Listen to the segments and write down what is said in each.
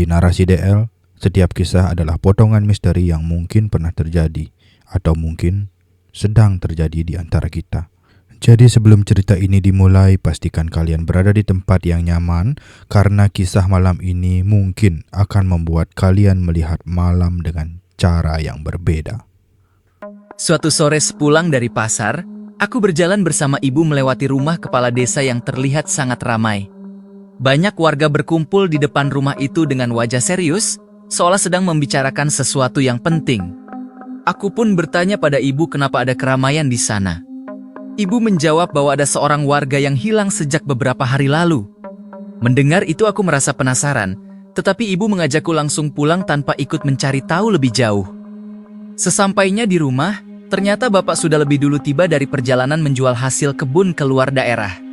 Di narasi DL, setiap kisah adalah potongan misteri yang mungkin pernah terjadi atau mungkin sedang terjadi di antara kita. Jadi sebelum cerita ini dimulai, pastikan kalian berada di tempat yang nyaman karena kisah malam ini mungkin akan membuat kalian melihat malam dengan cara yang berbeda. Suatu sore sepulang dari pasar, aku berjalan bersama ibu melewati rumah kepala desa yang terlihat sangat ramai. Banyak warga berkumpul di depan rumah itu dengan wajah serius, seolah sedang membicarakan sesuatu yang penting. Aku pun bertanya pada ibu kenapa ada keramaian di sana. Ibu menjawab bahwa ada seorang warga yang hilang sejak beberapa hari lalu. Mendengar itu aku merasa penasaran, tetapi ibu mengajakku langsung pulang tanpa ikut mencari tahu lebih jauh. Sesampainya di rumah, ternyata bapak sudah lebih dulu tiba dari perjalanan menjual hasil kebun keluar daerah.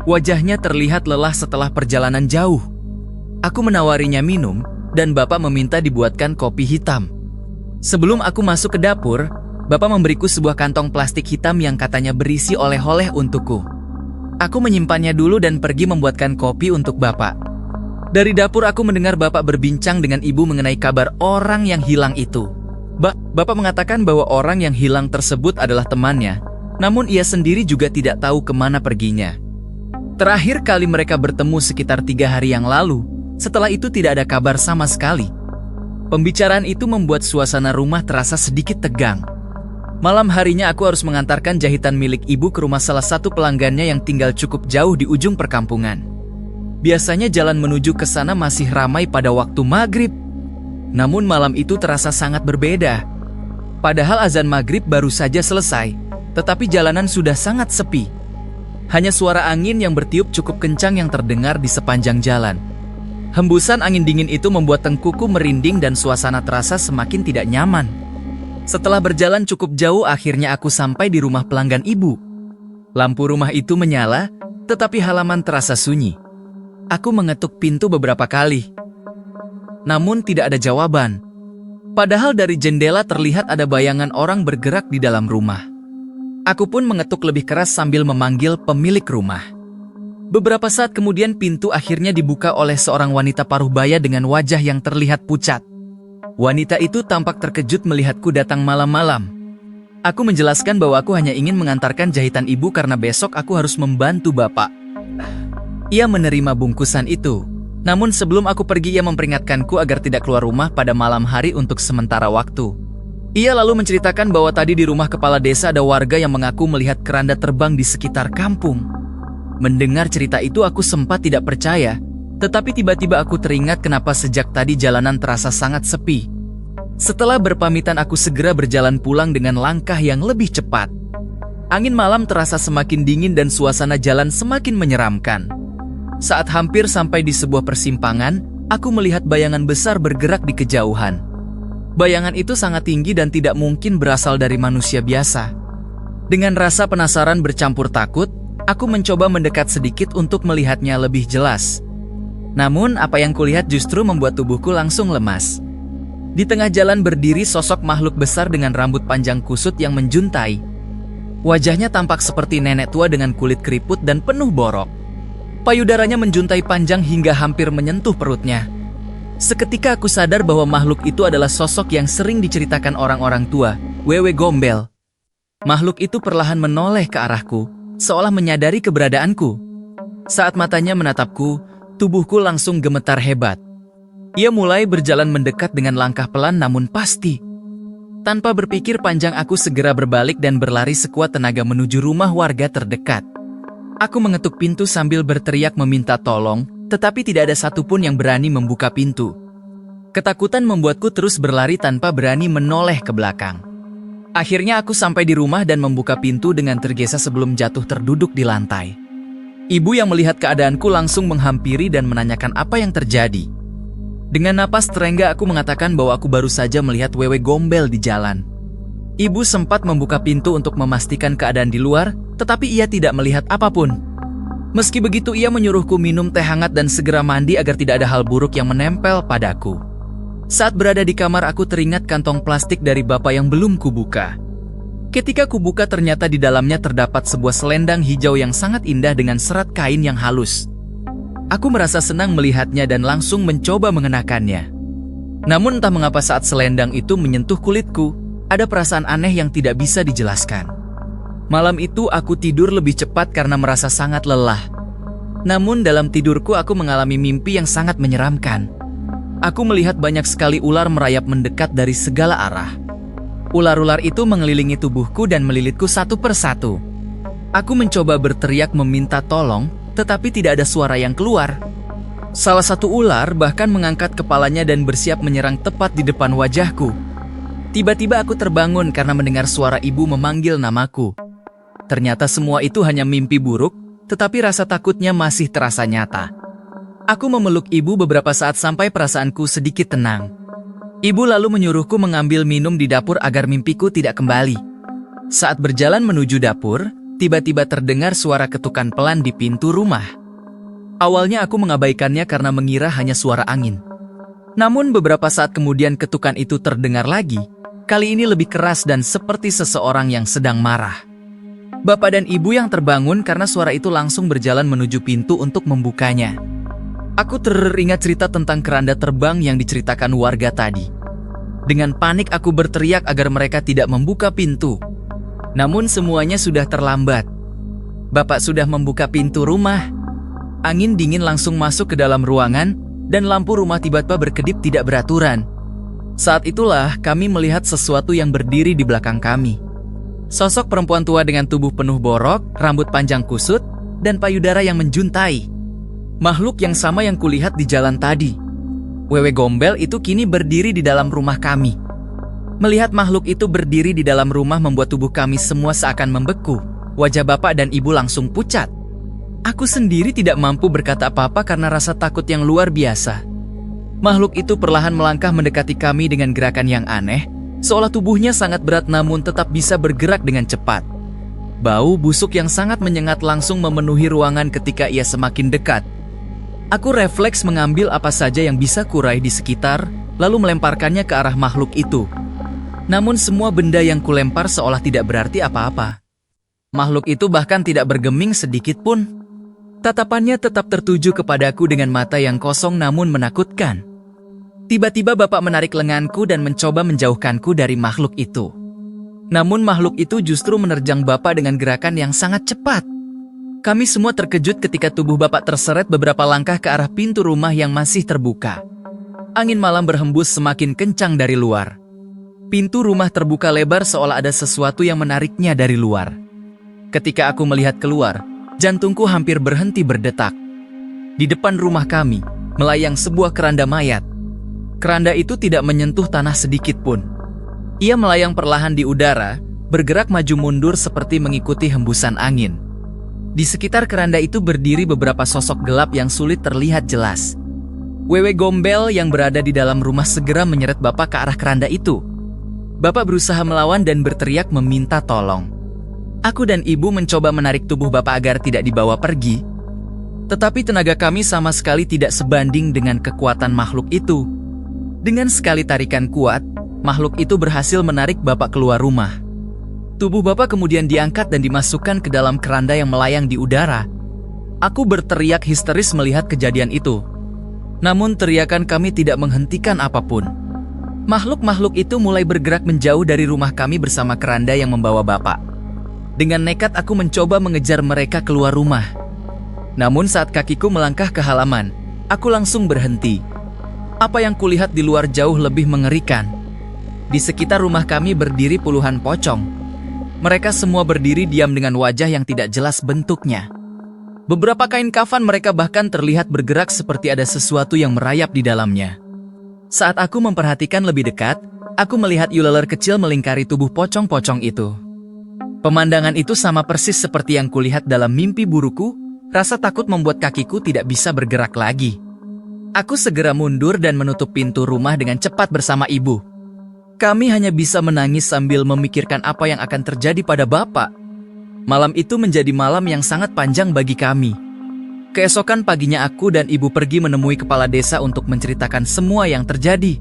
Wajahnya terlihat lelah setelah perjalanan jauh. Aku menawarinya minum, dan bapak meminta dibuatkan kopi hitam. Sebelum aku masuk ke dapur, bapak memberiku sebuah kantong plastik hitam yang katanya berisi oleh-oleh untukku. Aku menyimpannya dulu dan pergi membuatkan kopi untuk bapak. Dari dapur aku mendengar bapak berbincang dengan ibu mengenai kabar orang yang hilang itu. Bapak mengatakan bahwa orang yang hilang tersebut adalah temannya, namun ia sendiri juga tidak tahu kemana perginya. Terakhir kali mereka bertemu sekitar 3 hari yang lalu, setelah itu tidak ada kabar sama sekali. Pembicaraan itu membuat suasana rumah terasa sedikit tegang. Malam harinya aku harus mengantarkan jahitan milik ibu ke rumah salah satu pelanggannya yang tinggal cukup jauh di ujung perkampungan. Biasanya jalan menuju ke sana masih ramai pada waktu maghrib. Namun malam itu terasa sangat berbeda. Padahal azan maghrib baru saja selesai, tetapi jalanan sudah sangat sepi. Hanya suara angin yang bertiup cukup kencang yang terdengar di sepanjang jalan. Hembusan angin dingin itu membuat tengkuku merinding dan suasana terasa semakin tidak nyaman. Setelah berjalan cukup jauh, akhirnya aku sampai di rumah pelanggan ibu. Lampu rumah itu menyala, tetapi halaman terasa sunyi. Aku mengetuk pintu beberapa kali, namun tidak ada jawaban. Padahal dari jendela terlihat ada bayangan orang bergerak di dalam rumah. Aku pun mengetuk lebih keras sambil memanggil pemilik rumah. Beberapa saat kemudian pintu akhirnya dibuka oleh seorang wanita paruh baya dengan wajah yang terlihat pucat. Wanita itu tampak terkejut melihatku datang malam-malam. Aku menjelaskan bahwa aku hanya ingin mengantarkan jahitan ibu karena besok aku harus membantu bapak. Ia menerima bungkusan itu. Namun sebelum aku pergi, ia memperingatkanku agar tidak keluar rumah pada malam hari untuk sementara waktu. Ia lalu menceritakan bahwa tadi di rumah kepala desa ada warga yang mengaku melihat keranda terbang di sekitar kampung. Mendengar cerita itu aku sempat tidak percaya, tetapi tiba-tiba aku teringat kenapa sejak tadi jalanan terasa sangat sepi. Setelah berpamitan aku segera berjalan pulang dengan langkah yang lebih cepat. Angin malam terasa semakin dingin dan suasana jalan semakin menyeramkan. Saat hampir sampai di sebuah persimpangan, aku melihat bayangan besar bergerak di kejauhan. Bayangan itu sangat tinggi dan tidak mungkin berasal dari manusia biasa. Dengan rasa penasaran bercampur takut, aku mencoba mendekat sedikit untuk melihatnya lebih jelas. Namun apa yang kulihat justru membuat tubuhku langsung lemas. Di tengah jalan berdiri sosok makhluk besar dengan rambut panjang kusut yang menjuntai. Wajahnya tampak seperti nenek tua dengan kulit keriput dan penuh borok. Payudaranya menjuntai panjang hingga hampir menyentuh perutnya. Seketika aku sadar bahwa makhluk itu adalah sosok yang sering diceritakan orang-orang tua, Wewe Gombel. Makhluk itu perlahan menoleh ke arahku, seolah menyadari keberadaanku. Saat matanya menatapku, tubuhku langsung gemetar hebat. Ia mulai berjalan mendekat dengan langkah pelan namun pasti. Tanpa berpikir panjang aku segera berbalik dan berlari sekuat tenaga menuju rumah warga terdekat. Aku mengetuk pintu sambil berteriak meminta tolong, tetapi tidak ada satupun yang berani membuka pintu. Ketakutan membuatku terus berlari tanpa berani menoleh ke belakang. Akhirnya aku sampai di rumah dan membuka pintu dengan tergesa sebelum jatuh terduduk di lantai. Ibu yang melihat keadaanku langsung menghampiri dan menanyakan apa yang terjadi. Dengan napas terengga aku mengatakan bahwa aku baru saja melihat Wewe Gombel di jalan. Ibu sempat membuka pintu untuk memastikan keadaan di luar, tetapi ia tidak melihat apapun. Meski begitu, ia menyuruhku minum teh hangat dan segera mandi agar tidak ada hal buruk yang menempel padaku. Saat berada di kamar, aku teringat kantong plastik dari bapak yang belum kubuka. Ketika kubuka, ternyata di dalamnya terdapat sebuah selendang hijau yang sangat indah dengan serat kain yang halus. Aku merasa senang melihatnya dan langsung mencoba mengenakannya. Namun entah mengapa saat selendang itu menyentuh kulitku, ada perasaan aneh yang tidak bisa dijelaskan. Malam itu aku tidur lebih cepat karena merasa sangat lelah. Namun dalam tidurku aku mengalami mimpi yang sangat menyeramkan. Aku melihat banyak sekali ular merayap mendekat dari segala arah. Ular-ular itu mengelilingi tubuhku dan melilitku satu persatu. Aku mencoba berteriak meminta tolong, tetapi tidak ada suara yang keluar. Salah satu ular bahkan mengangkat kepalanya dan bersiap menyerang tepat di depan wajahku. Tiba-tiba aku terbangun karena mendengar suara ibu memanggil namaku. Ternyata semua itu hanya mimpi buruk, tetapi rasa takutnya masih terasa nyata. Aku memeluk ibu beberapa saat sampai perasaanku sedikit tenang. Ibu lalu menyuruhku mengambil minum di dapur agar mimpiku tidak kembali. Saat berjalan menuju dapur, tiba-tiba terdengar suara ketukan pelan di pintu rumah. Awalnya aku mengabaikannya karena mengira hanya suara angin. Namun beberapa saat kemudian ketukan itu terdengar lagi. Kali ini lebih keras dan seperti seseorang yang sedang marah. Bapak dan ibu yang terbangun karena suara itu langsung berjalan menuju pintu untuk membukanya. Aku teringat cerita tentang keranda terbang yang diceritakan warga tadi. Dengan panik aku berteriak agar mereka tidak membuka pintu. Namun semuanya sudah terlambat. Bapak sudah membuka pintu rumah. Angin dingin langsung masuk ke dalam ruangan dan lampu rumah tiba-tiba berkedip tidak beraturan. Saat itulah kami melihat sesuatu yang berdiri di belakang kami. Sosok perempuan tua dengan tubuh penuh borok, rambut panjang kusut, dan payudara yang menjuntai. Makhluk yang sama yang kulihat di jalan tadi. Wewe Gombel itu kini berdiri di dalam rumah kami. Melihat makhluk itu berdiri di dalam rumah membuat tubuh kami semua seakan membeku. Wajah bapak dan ibu langsung pucat. Aku sendiri tidak mampu berkata apa-apa karena rasa takut yang luar biasa. Makhluk itu perlahan melangkah mendekati kami dengan gerakan yang aneh, seolah tubuhnya sangat berat namun tetap bisa bergerak dengan cepat. Bau busuk yang sangat menyengat langsung memenuhi ruangan ketika ia semakin dekat. Aku refleks mengambil apa saja yang bisa kurai di sekitar, lalu melemparkannya ke arah makhluk itu. Namun semua benda yang kulempar seolah tidak berarti apa-apa. Makhluk itu bahkan tidak bergeming sedikit pun. Tatapannya tetap tertuju kepadaku dengan mata yang kosong namun menakutkan. Tiba-tiba bapak menarik lenganku dan mencoba menjauhkanku dari makhluk itu. Namun makhluk itu justru menerjang bapak dengan gerakan yang sangat cepat. Kami semua terkejut ketika tubuh bapak terseret beberapa langkah ke arah pintu rumah yang masih terbuka. Angin malam berhembus semakin kencang dari luar. Pintu rumah terbuka lebar seolah ada sesuatu yang menariknya dari luar. Ketika aku melihat keluar, jantungku hampir berhenti berdetak. Di depan rumah kami, melayang sebuah keranda mayat. Keranda itu tidak menyentuh tanah sedikit pun. Ia melayang perlahan di udara, bergerak maju mundur seperti mengikuti hembusan angin. Di sekitar keranda itu berdiri beberapa sosok gelap yang sulit terlihat jelas. Wewe Gombel yang berada di dalam rumah segera menyeret bapak ke arah keranda itu. Bapak berusaha melawan dan berteriak meminta tolong. Aku dan ibu mencoba menarik tubuh bapak agar tidak dibawa pergi. Tetapi tenaga kami sama sekali tidak sebanding dengan kekuatan makhluk itu. Dengan sekali tarikan kuat, makhluk itu berhasil menarik bapak keluar rumah. Tubuh bapak kemudian diangkat dan dimasukkan ke dalam keranda yang melayang di udara. Aku berteriak histeris melihat kejadian itu. Namun teriakan kami tidak menghentikan apapun. Makhluk-makhluk itu mulai bergerak menjauh dari rumah kami bersama keranda yang membawa bapak. Dengan nekat aku mencoba mengejar mereka keluar rumah. Namun saat kakiku melangkah ke halaman, aku langsung berhenti. Apa yang kulihat di luar jauh lebih mengerikan. Di sekitar rumah kami berdiri puluhan pocong. Mereka semua berdiri diam dengan wajah yang tidak jelas bentuknya. Beberapa kain kafan mereka bahkan terlihat bergerak seperti ada sesuatu yang merayap di dalamnya. Saat aku memperhatikan lebih dekat, aku melihat ular kecil melingkari tubuh pocong-pocong itu. Pemandangan itu sama persis seperti yang kulihat dalam mimpi burukku. Rasa takut membuat kakiku tidak bisa bergerak lagi. Aku segera mundur dan menutup pintu rumah dengan cepat bersama ibu. Kami hanya bisa menangis sambil memikirkan apa yang akan terjadi pada bapak. Malam itu menjadi malam yang sangat panjang bagi kami. Keesokan paginya aku dan ibu pergi menemui kepala desa untuk menceritakan semua yang terjadi.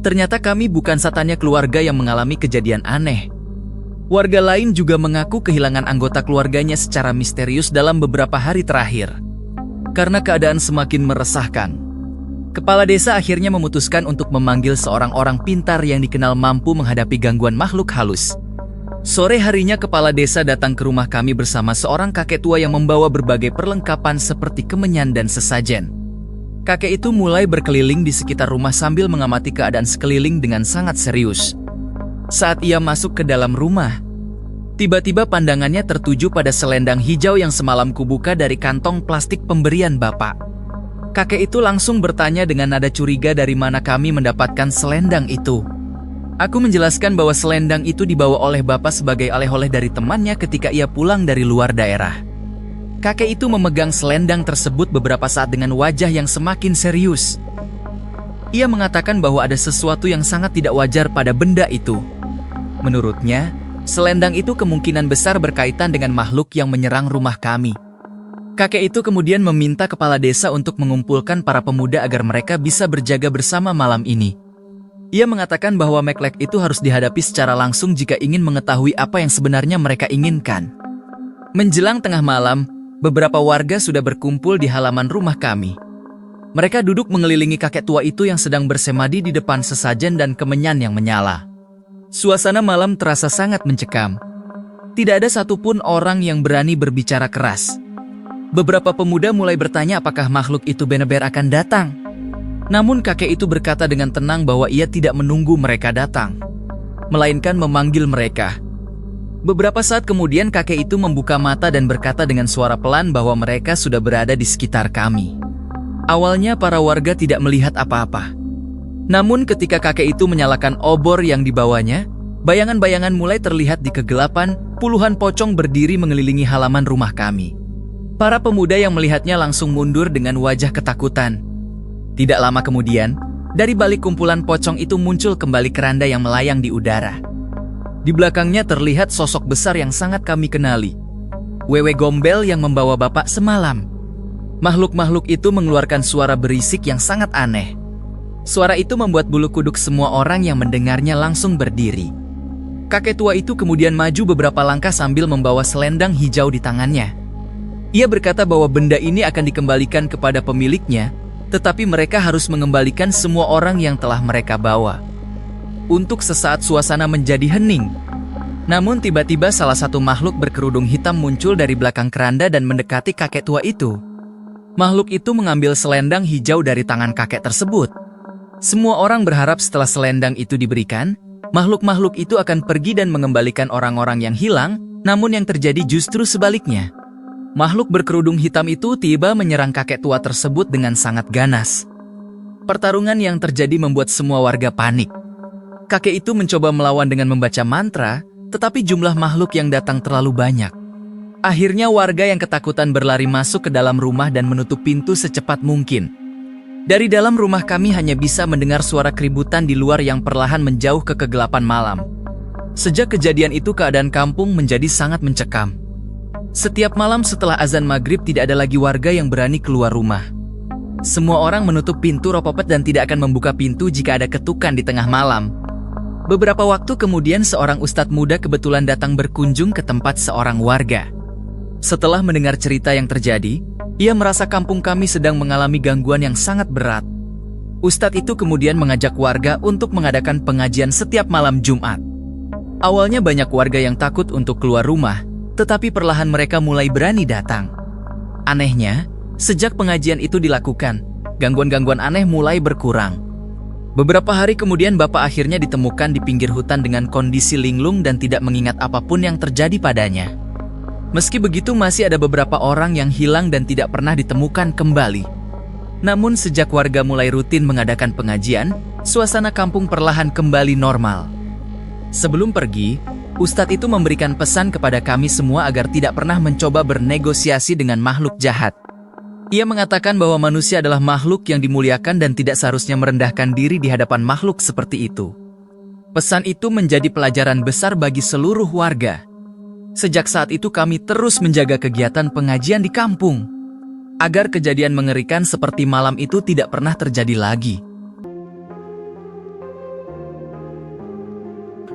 Ternyata kami bukan satunya keluarga yang mengalami kejadian aneh. Warga lain juga mengaku kehilangan anggota keluarganya secara misterius dalam beberapa hari terakhir. karena keadaan semakin meresahkan. Kepala desa akhirnya memutuskan untuk memanggil seorang orang pintar yang dikenal mampu menghadapi gangguan makhluk halus. Sore harinya kepala desa datang ke rumah kami bersama seorang kakek tua yang membawa berbagai perlengkapan seperti kemenyan dan sesajen. Kakek itu mulai berkeliling di sekitar rumah sambil mengamati keadaan sekeliling dengan sangat serius. Saat ia masuk ke dalam rumah, tiba-tiba pandangannya tertuju pada selendang hijau yang semalam kubuka dari kantong plastik pemberian Bapak. Kakek itu langsung bertanya dengan nada curiga dari mana kami mendapatkan selendang itu. Aku menjelaskan bahwa selendang itu dibawa oleh Bapak sebagai oleh-oleh dari temannya ketika ia pulang dari luar daerah. Kakek itu memegang selendang tersebut beberapa saat dengan wajah yang semakin serius. Ia mengatakan bahwa ada sesuatu yang sangat tidak wajar pada benda itu. Menurutnya, selendang itu kemungkinan besar berkaitan dengan makhluk yang menyerang rumah kami. Kakek itu kemudian meminta kepala desa untuk mengumpulkan para pemuda agar mereka bisa berjaga bersama malam ini. Ia mengatakan bahwa Meklek itu harus dihadapi secara langsung jika ingin mengetahui apa yang sebenarnya mereka inginkan. Menjelang tengah malam, beberapa warga sudah berkumpul di halaman rumah kami. Mereka duduk mengelilingi kakek tua itu yang sedang bersemadi di depan sesajen dan kemenyan yang menyala. Suasana malam terasa sangat mencekam. Tidak ada satupun orang yang berani berbicara keras. Beberapa pemuda mulai bertanya apakah makhluk itu benar-benar akan datang. Namun kakek itu berkata dengan tenang bahwa ia tidak menunggu mereka datang, melainkan memanggil mereka. Beberapa saat kemudian kakek itu membuka mata dan berkata dengan suara pelan bahwa mereka sudah berada di sekitar kami. Awalnya para warga tidak melihat apa-apa. Namun ketika kakek itu menyalakan obor yang dibawanya, bayangan-bayangan mulai terlihat di kegelapan. Puluhan pocong berdiri mengelilingi halaman rumah kami. Para pemuda yang melihatnya langsung mundur dengan wajah ketakutan. Tidak lama kemudian, dari balik kumpulan pocong itu muncul kembali keranda yang melayang di udara. Di belakangnya terlihat sosok besar yang sangat kami kenali. Wewe Gombel yang membawa Bapak semalam. Makhluk-makhluk itu mengeluarkan suara berisik yang sangat aneh. Suara itu membuat bulu kuduk semua orang yang mendengarnya langsung berdiri. Kakek tua itu kemudian maju beberapa langkah sambil membawa selendang hijau di tangannya. Ia berkata bahwa benda ini akan dikembalikan kepada pemiliknya, tetapi mereka harus mengembalikan semua orang yang telah mereka bawa. Untuk sesaat suasana menjadi hening. Namun tiba-tiba salah satu makhluk berkerudung hitam muncul dari belakang keranda dan mendekati kakek tua itu. Makhluk itu mengambil selendang hijau dari tangan kakek tersebut. Semua orang berharap setelah selendang itu diberikan, makhluk-makhluk itu akan pergi dan mengembalikan orang-orang yang hilang, namun yang terjadi justru sebaliknya. Makhluk berkerudung hitam itu tiba menyerang kakek tua tersebut dengan sangat ganas. Pertarungan yang terjadi membuat semua warga panik. Kakek itu mencoba melawan dengan membaca mantra, tetapi jumlah makhluk yang datang terlalu banyak. Akhirnya warga yang ketakutan berlari masuk ke dalam rumah dan menutup pintu secepat mungkin. Dari dalam rumah kami hanya bisa mendengar suara keributan di luar yang perlahan menjauh ke kegelapan malam. Sejak kejadian itu keadaan kampung menjadi sangat mencekam. Setiap malam setelah azan maghrib tidak ada lagi warga yang berani keluar rumah. Semua orang menutup pintu ropopet dan tidak akan membuka pintu jika ada ketukan di tengah malam. Beberapa waktu kemudian seorang ustadz muda kebetulan datang berkunjung ke tempat seorang warga. Setelah mendengar cerita yang terjadi, ia merasa kampung kami sedang mengalami gangguan yang sangat berat. Ustadz itu kemudian mengajak warga untuk mengadakan pengajian setiap malam Jumat. Awalnya banyak warga yang takut untuk keluar rumah, tetapi perlahan mereka mulai berani datang. Anehnya, sejak pengajian itu dilakukan, gangguan-gangguan aneh mulai berkurang. Beberapa hari kemudian Bapak akhirnya ditemukan di pinggir hutan dengan kondisi linglung dan tidak mengingat apapun yang terjadi padanya. Meski begitu masih ada beberapa orang yang hilang dan tidak pernah ditemukan kembali. Namun sejak warga mulai rutin mengadakan pengajian, suasana kampung perlahan kembali normal. Sebelum pergi, Ustadz itu memberikan pesan kepada kami semua agar tidak pernah mencoba bernegosiasi dengan makhluk jahat. Ia mengatakan bahwa manusia adalah makhluk yang dimuliakan dan tidak seharusnya merendahkan diri di hadapan makhluk seperti itu. Pesan itu menjadi pelajaran besar bagi seluruh warga. Sejak saat itu kami terus menjaga kegiatan pengajian di kampung, agar kejadian mengerikan seperti malam itu tidak pernah terjadi lagi.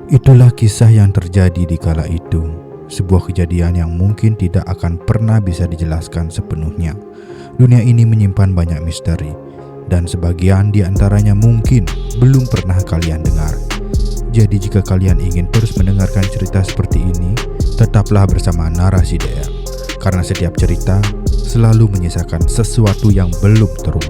Itulah kisah yang terjadi di kala itu, sebuah kejadian yang mungkin tidak akan pernah bisa dijelaskan sepenuhnya. Dunia ini menyimpan banyak misteri, dan sebagian di antaranya mungkin belum pernah kalian dengar. Jadi jika kalian ingin terus mendengarkan cerita seperti ini, tetaplah bersama Narasi DM, karena setiap cerita selalu menyisakan sesuatu yang belum terungkap.